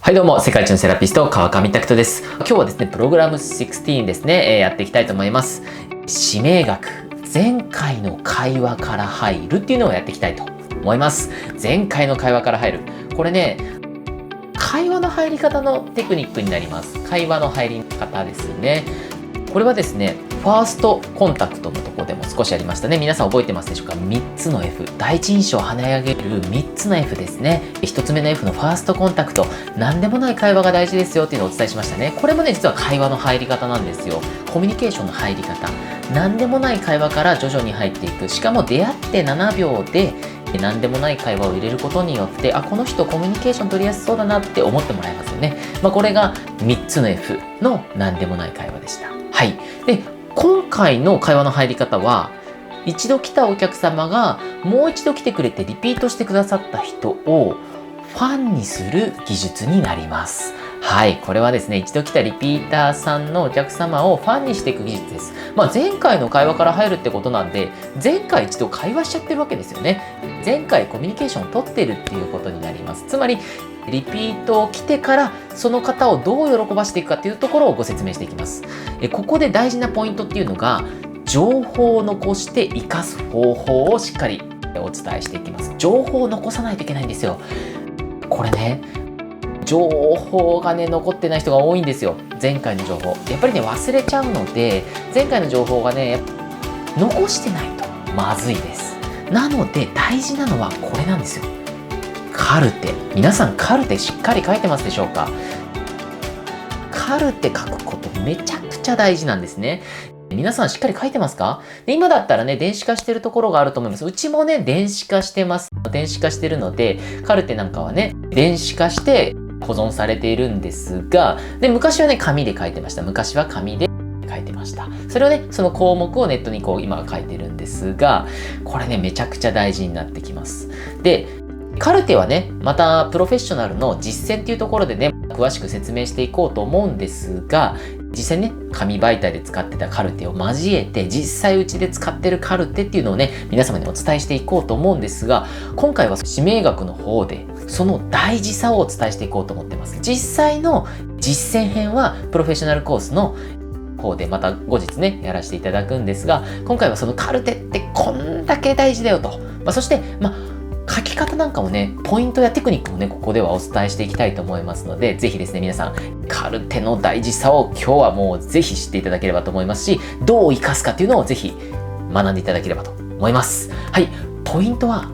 はいどうも、世界一のセラピスト、川上拓人です。今日はですね、プログラム16ですね、やっていきたいと思います。指名学、前回の会話から入るっていうのをやっていきたいと思います。前回の会話から入る。これね、会話の入り方のテクニックになります。会話の入り方ですね。これはですね、ファーストコンタクトのところでも少しありましたね。皆さん覚えてますでしょうか？ 3 つの F。第一印象を跳ね上げる3つの F ですね。1つ目の F のファーストコンタクト。何でもない会話が大事ですよっていうのをお伝えしましたね。これもね、実は会話の入り方なんですよ。コミュニケーションの入り方。何でもない会話から徐々に入っていく。しかも出会って7秒で何でもない会話を入れることによって、この人コミュニケーション取りやすそうだなって思ってもらえますよね。これが3つの F の何でもない会話でした。はい。で、今回の会話の入り方は、一度来たお客様がもう一度来てくれてリピートしてくださった人をファンにする技術になります。はい。これはですね、一度来たリピーターさんのお客様をファンにしていく技術です。前回の会話から入るってことなんで、前回一度会話しちゃってるわけですよね。前回コミュニケーションを取ってるっていうことになります。つまり、リピート来てからその方をどう喜ばしていくかっていうところをご説明していきます。ここで大事なポイントっていうのが、情報を残して活かす方法をしっかりお伝えしていきます。情報を残さないといけないんですよ。これね、情報がね、残ってない人が多いんですよ。前回の情報。やっぱりね、忘れちゃうので、前回の情報がね、残してないとまずいです。なので、大事なのはこれなんですよ。カルテ。皆さんカルテしっかり書いてますでしょうか？カルテ書くことめちゃくちゃ大事なんですね。皆さんしっかり書いてますか？で、今だったらね、電子化してるところがあると思います。うちもね、電子化してます。電子化してるので、カルテなんかはね、電子化して保存されているんですが、で、昔はね、紙で書いてました。昔は紙で書いてました。それをね、その項目をネットに今は書いてるんですが、これね、めちゃくちゃ大事になってきます。で、カルテはね、またプロフェッショナルの実践っていうところでね、詳しく説明していこうと思うんですが、実際にね、紙媒体で使ってたカルテを交えて、実際うちで使ってるカルテっていうのをね、皆様にお伝えしていこうと思うんですが、今回は指名学の方で、その大事さをお伝えしていこうと思ってます。実際の実践編は、プロフェッショナルコースの方でまた後日ね、やらせていただくんですが、今回はそのカルテってこんだけ大事だよと。そして、書き方なんかもね、ポイントやテクニックもね、ここではお伝えしていきたいと思いますので、ぜひですね、皆さん、カルテの大事さを今日はもうぜひ知っていただければと思いますし、どう活かすかっていうのをぜひ学んでいただければと思います。はい、ポイントは、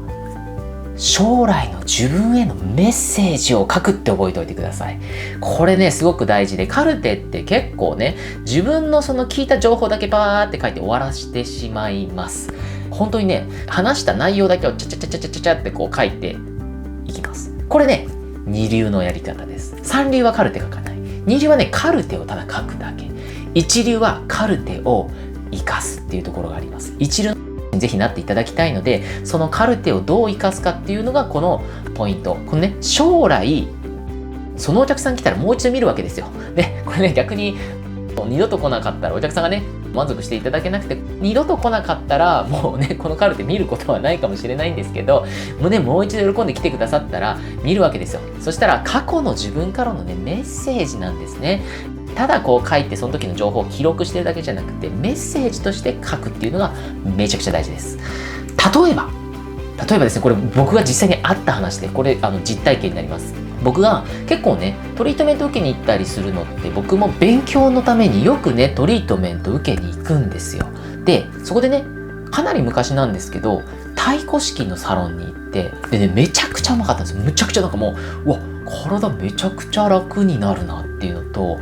将来の自分へのメッセージを書くって覚えておいてください。これね、すごく大事で、カルテって結構ね、自分のその聞いた情報だけバーって書いて終わらしてしまいます。本当にね、話した内容だけをチャチャチャチャチャチャって書いていきます。これね、二流のやり方です。三流はカルテ書かない。二流はね、カルテをただ書くだけ。一流はカルテを活かすっていうところがあります。一流にぜひなっていただきたいので、そのカルテをどう活かすかっていうのがこのポイント。このね、将来、そのお客さん来たらもう一度見るわけですよ。で、これね、逆に二度と来なかったらお客さんがね、満足していただけなくて、二度と来なかったらもうね、このカルテ見ることはないかもしれないんですけど、もう一度喜んで来てくださったら見るわけですよ。そしたら過去の自分からのね、メッセージなんですね。ただ書いてその時の情報を記録してるだけじゃなくて、メッセージとして書くっていうのがめちゃくちゃ大事です。例えばですね、これ僕が実際にあった話で、これ実体験になります。僕が結構ね、トリートメント受けに行ったりするのって、僕も勉強のためによくね、トリートメント受けに行くんですよ。で、そこでね、かなり昔なんですけど、太鼓式のサロンに行って、でね、めちゃくちゃうまかったんですよ。むちゃくちゃもう、うわ、体めちゃくちゃ楽になるなっていうのと、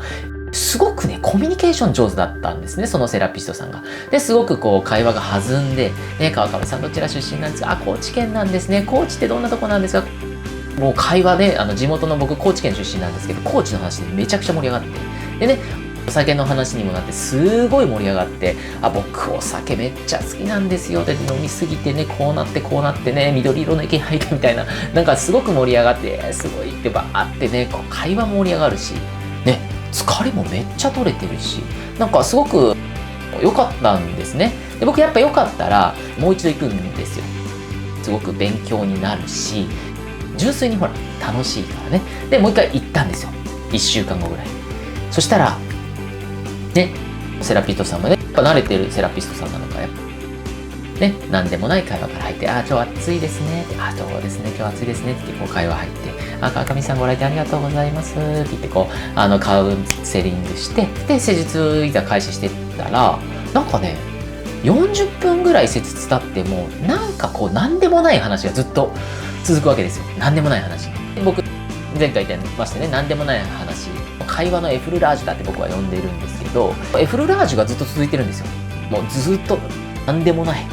すごくね、コミュニケーション上手だったんですね、そのセラピストさんが。で、すごく会話が弾んで、ね、川上さんどちら出身なんですか？高知県なんですね。高知ってどんなとこなんですか？もう会話で、地元の僕、高知県出身なんですけど、高知の話でめちゃくちゃ盛り上がって。でね、お酒の話にもなって、すごい盛り上がって、僕お酒めっちゃ好きなんですよ。で、飲みすぎてね、こうなってね、緑色の池入ってみたいな、なんかすごく盛り上がって、すごいってバーってね、会話も盛り上がるし、ね、疲れもめっちゃ取れてるし、なんかすごく良かったんですね。で、僕やっぱ良かったら、もう一度行くんですよ。すごく勉強になるし、純粋にほら、楽しいからね。で、もう一回行ったんですよ。1週間後ぐらい。そしたら、ね、セラピストさんもね、やっぱ慣れてるセラピストさんなのか、やっぱね、なんでもない会話から入って、あ、今日暑いですね。あ、そうですね。今日暑いですね。ってこう会話入って、あ、川上さんご来店ありがとうございます。って言ってこう、カウンセリングして、で、施術いざ開始してったら、なんかね、40分ぐらい施術経っても、なんかこう、なんでもない話がずっと続くわけですよ。なんでもない話。僕、前回言いましてね、なんでもない話。会話のエフルラージュだって僕は呼んでるんですけど、エフルラージュがずっと続いてるんですよ。もうずっと、なんでもない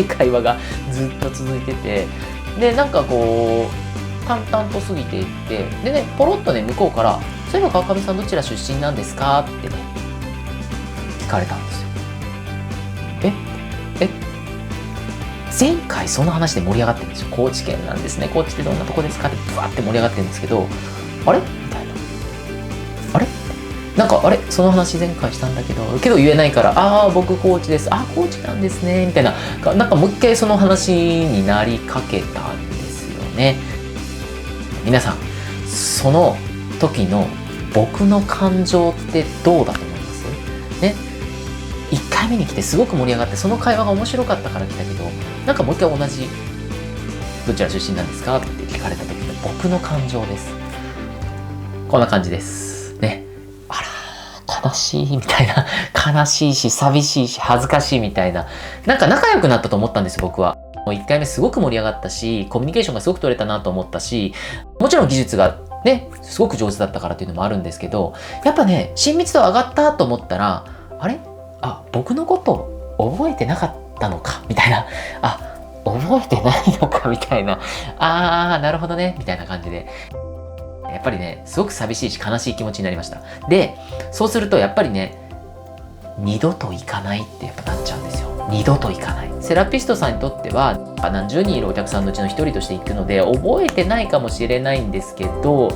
会話がずっと続いてて、で、なんかこう、淡々と過ぎていって、でね、ポロッとね、向こうから、そういえば川上さんどちら出身なんですかってね、聞かれたんですよ。え前回その話で盛り上がってるんですよ。高知県なんですね。高知ってどんなとこですかってブワーって盛り上がってるんですけど、あれみたいな。あれなんか、あれその話前回したんだけど言えないから、ああ、僕高知です。あ、高知なんですね。みたいな。なんかもう一回その話になりかけたんですよね。皆さん、その時の僕の感情ってどうだと思いますね。1回目に来てすごく盛り上がって、その会話が面白かったから来たけど、なんかもう一回同じ、どちら出身なんですかって聞かれた時の僕の感情です。こんな感じです。ね。あら、悲しいみたいな。悲しいし、寂しいし、恥ずかしいみたいな。なんか仲良くなったと思ったんです、僕は。もう1回目すごく盛り上がったし、コミュニケーションがすごく取れたなと思ったし、もちろん技術がね、すごく上手だったからっていうのもあるんですけど、やっぱね、親密度上がったと思ったら、あれ？僕のこと覚えてなかったのかみたいな。覚えてないのかみたいな。なるほどね。みたいな感じで。やっぱりね、すごく寂しいし悲しい気持ちになりました。で、そうするとやっぱりね、二度と行かないってやっぱなっちゃうんですよ。二度と行かない。セラピストさんにとっては、何十人いるお客さんのうちの一人として行くので、覚えてないかもしれないんですけど、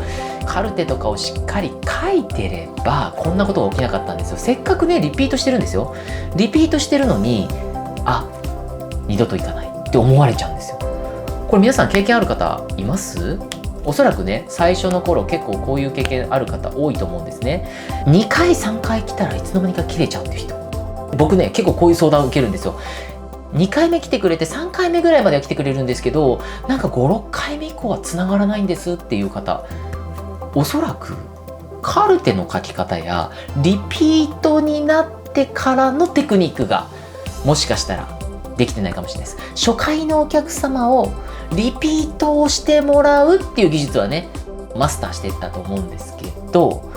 カルテとかをしっかり書いてれば、こんなことが起きなかったんですよ。せっかくね、リピートしてるんですよ。リピートしてるのに、二度と行かないって思われちゃうんですよ。これ皆さん経験ある方います？おそらくね、最初の頃結構こういう経験ある方多いと思うんですね。2回3回来たらいつの間にか切れちゃうっていう人。僕ね、結構こういう相談を受けるんですよ。2回目来てくれて3回目ぐらいまでは来てくれるんですけど、なんか5、6回目以降は繋がらないんですっていう方。おそらくカルテの書き方やリピートになってからのテクニックがもしかしたらできてないかもしれないです。初回のお客様をリピートをしてもらうっていう技術はね、マスターしていったと思うんですけど、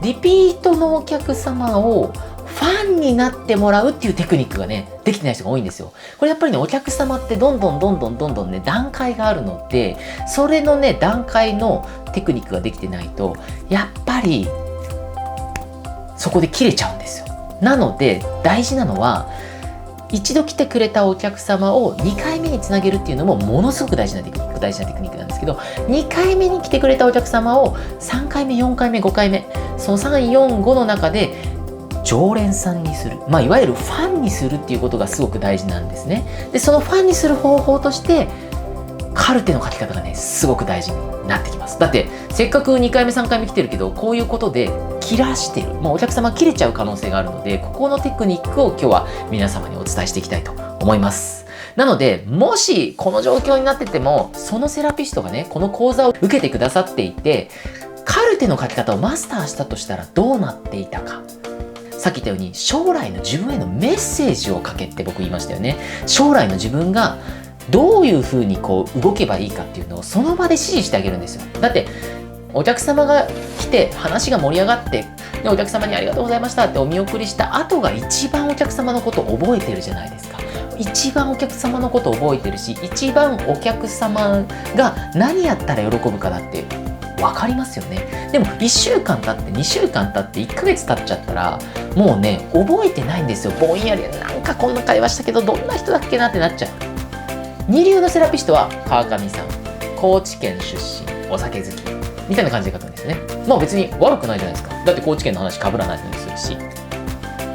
リピートのお客様をファンになってもらうっていうテクニックがね、できてない人が多いんですよ。これやっぱりね、お客様ってどんどんね、段階があるので、それのね、段階のテクニックができてないと、やっぱり、そこで切れちゃうんですよ。なので、大事なのは、一度来てくれたお客様を2回目につなげるっていうのもものすごく大事なテクニックなんですけど、2回目に来てくれたお客様を3回目、4回目、5回目、その3、4、5の中で常連さんにする。いわゆるファンにするっていうことがすごく大事なんですね。で、そのファンにする方法として、カルテの書き方がね、すごく大事になってきます。だって、せっかく2回目、3回目来てるけど、こういうことで切らしてる。お客様切れちゃう可能性があるので、ここのテクニックを今日は皆様にお伝えしていきたいと思います。なので、もしこの状況になってても、そのセラピストがね、この講座を受けてくださっていて、カルテの書き方をマスターしたとしたらどうなっていたか。さっき言ったように、将来の自分へのメッセージを書けって僕言いましたよね。将来の自分がどういうふうにこう動けばいいかっていうのをその場で指示してあげるんですよ。だってお客様が来て話が盛り上がって、でお客様にありがとうございましたってお見送りした後が一番お客様のことを覚えてるじゃないですか。一番お客様のことを覚えてるし、一番お客様が何やったら喜ぶかだって分かりますよね。でも1週間経って2週間経って1ヶ月経っちゃったらもうね、覚えてないんですよ。ぼんやりなんかこんな会話したけどどんな人だっけなってなっちゃう。二流のセラピストは川上さん、高知県出身、お酒好きみたいな感じで書くんですね。別に悪くないじゃないですか。だって高知県の話被らないようにするし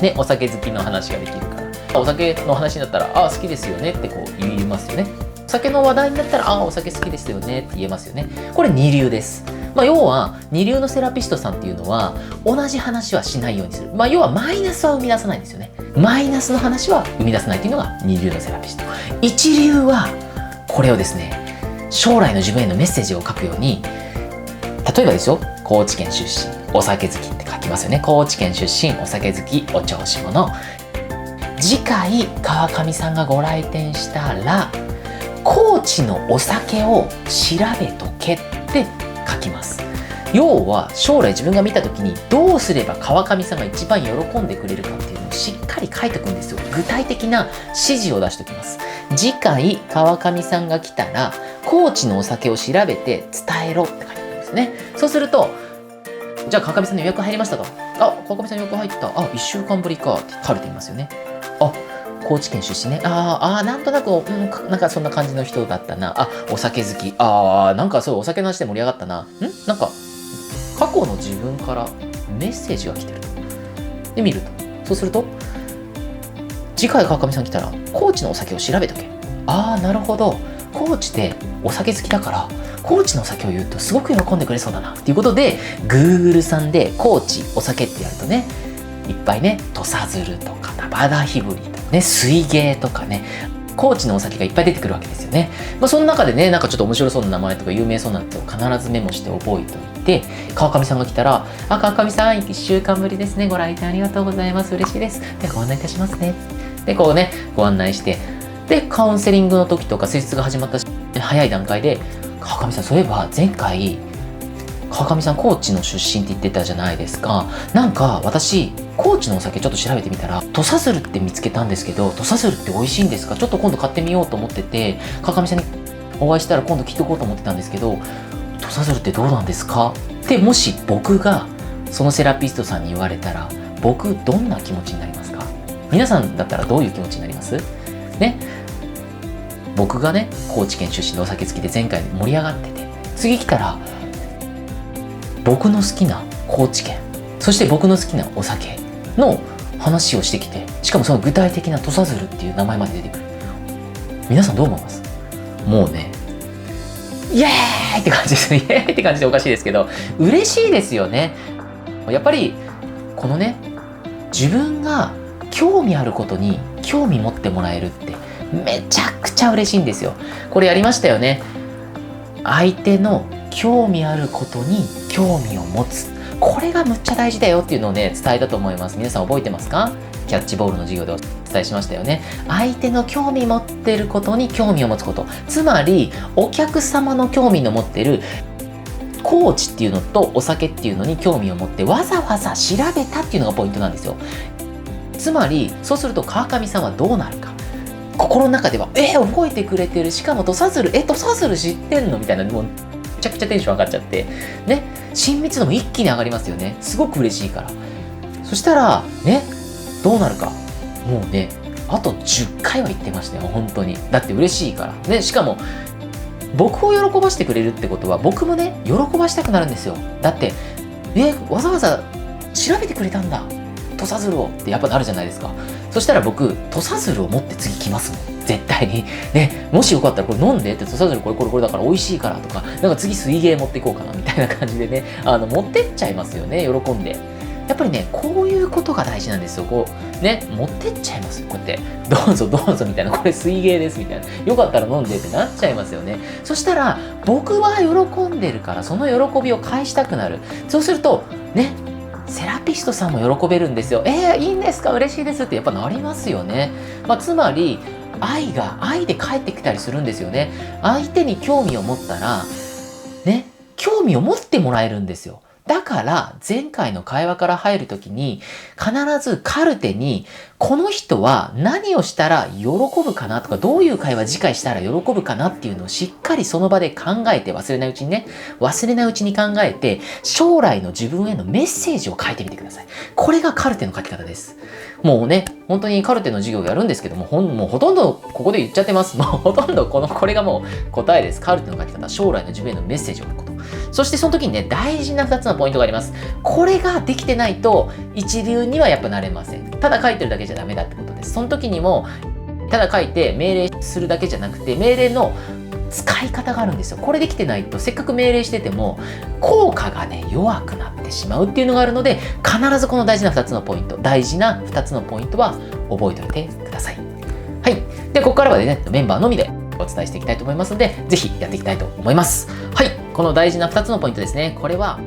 ね、お酒好きの話ができるから、お酒の話になったら好きですよねってこう言いますよね。酒の話題になったら、お酒好きですよねって言えますよね。これ二流です。要は、二流のセラピストさんっていうのは、同じ話はしないようにする。要は、マイナスは生み出さないんですよね。マイナスの話は生み出さないっていうのが二流のセラピスト。一流は、これをですね、将来の自分へのメッセージを書くように、例えばですよ、高知県出身、お酒好きって書きますよね。高知県出身、お酒好き、お調子者。次回、川上さんがご来店したら、高知のお酒を調べとけって書きます。要は将来自分が見た時にどうすれば川上さんが一番喜んでくれるかっていうのをしっかり書いておくんですよ。具体的な指示を出しておきます。次回川上さんが来たら高知のお酒を調べて伝えろって書いてあるんですね。そうすると、じゃあ川上さんの予約入りましたと。川上さん予約入った。1週間ぶりかってカルテ見ますよね。高知県出身ね。なんとなく、なんかそんな感じの人だったな。お酒好き。なんかそうお酒の話で盛り上がったな。なんか、過去の自分からメッセージが来てると。で、見ると。そうすると、次回川上さん来たら、高知のお酒を調べとけ。なるほど。高知でお酒好きだから、高知のお酒を言うとすごく喜んでくれそうだな。っていうことで、Google さんで高知お酒ってやるとね、いっぱいね、土佐鶴とか、田日振りとかね、水芸とかね、高知のお酒がいっぱい出てくるわけですよね。その中でね、なんかちょっと面白そうな名前とか有名そうなやつを必ずメモして覚えておいて、川上さんが来たら、川上さん、1週間ぶりですね。ご来店ありがとうございます。嬉しいです。で、ご案内いたしますね。で、こうね、ご案内して、で、カウンセリングの時とか、施術が始まった早い段階で、川上さん、そういえば前回、川上さん高知の出身って言ってたじゃないですか。なんか私高知のお酒ちょっと調べてみたら土佐鶴って見つけたんですけど、土佐鶴って美味しいんですか？ちょっと今度買ってみようと思ってて、川上さんにお会いしたら今度聞いておこうと思ってたんですけど、土佐鶴ってどうなんですかってもし僕がそのセラピストさんに言われたら、僕どんな気持ちになりますか？皆さんだったらどういう気持ちになりますね。僕がね、高知県出身でお酒好きで前回盛り上がってて、次来たら僕の好きな高知県、そして僕の好きなお酒の話をしてきて、しかもその具体的な土佐鶴っていう名前まで出てくる。皆さんどう思います？もうね、イエーイって感じですね。イエーイって感じでおかしいですけど、嬉しいですよね。やっぱりこのね、自分が興味あることに興味持ってもらえるってめちゃくちゃ嬉しいんですよ。これやりましたよね。相手の興味あることに興味を持つ。これがむっちゃ大事だよっていうのをね、伝えたと思います。皆さん覚えてますか？キャッチボールの授業でお伝えしましたよね。相手の興味持ってることに興味を持つこと。つまり、お客様の興味の持ってるコーチっていうのとお酒っていうのに興味を持ってわざわざ調べたっていうのがポイントなんですよ。つまり、そうすると川上さんはどうなるか。心の中では、覚えてくれてる。しかも土佐鶴、土佐鶴知ってんのみたいな、もうめちゃくちゃテンション上がっちゃって、ね、親密度も一気に上がりますよね。すごく嬉しいから。そしたら、ね、どうなるか。もうね、あと10回は言ってましたよ、本当に。だって嬉しいから。ね、しかも、僕を喜ばしてくれるってことは、僕もね、喜ばしたくなるんですよ。だって、わざわざ調べてくれたんだ。土佐鶴をってやっぱなるじゃないですか。そしたら僕、土佐鶴を持って次来ますもん。絶対に。ね、もしよかったらこれ飲んでって、土佐鶴これだから美味しいからとか、なんか次水芸持っていこうかなみたいな感じでね、持ってっちゃいますよね、喜んで。やっぱりね、こういうことが大事なんですよ。こう、ね、持ってっちゃいますよ、こうやって。どうぞどうぞみたいな、これ水芸ですみたいな。よかったら飲んでってなっちゃいますよね。そしたら、僕は喜んでるから、その喜びを返したくなる。そうすると、ね、セラピストさんも喜べるんですよ。いいんですか？嬉しいですってやっぱなりますよね。つまり、愛で返ってきたりするんですよね。相手に興味を持ったら、ね、興味を持ってもらえるんですよ。だから、前回の会話から入るときに、必ずカルテに、この人は何をしたら喜ぶかなとか、どういう会話次回したら喜ぶかなっていうのをしっかりその場で考えて、忘れないうちに考えて、将来の自分へのメッセージを書いてみてください。これがカルテの書き方です。もうね、本当にカルテの授業をやるんですけども、もうほとんどここで言っちゃってます。もうほとんどこれがもう答えです。カルテの書き方、将来の自分へのメッセージを書くこと。そしてその時にね、大事な2つのポイントがあります。これができてないと一流にはやっぱなれません。ただ書いてるだけじゃダメだってことです。その時にもただ書いて命令するだけじゃなくて、命令の使い方があるんですよ。これできてないと、せっかく命令してても、効果がね、弱くなってしまうっていうのがあるので、必ずこの大事な2つのポイントは覚えておいてください。はい。で、ここからはね、メンバーのみでお伝えしていきたいと思いますので、ぜひやっていきたいと思います。はい。この大事な2つのポイントですね。これは、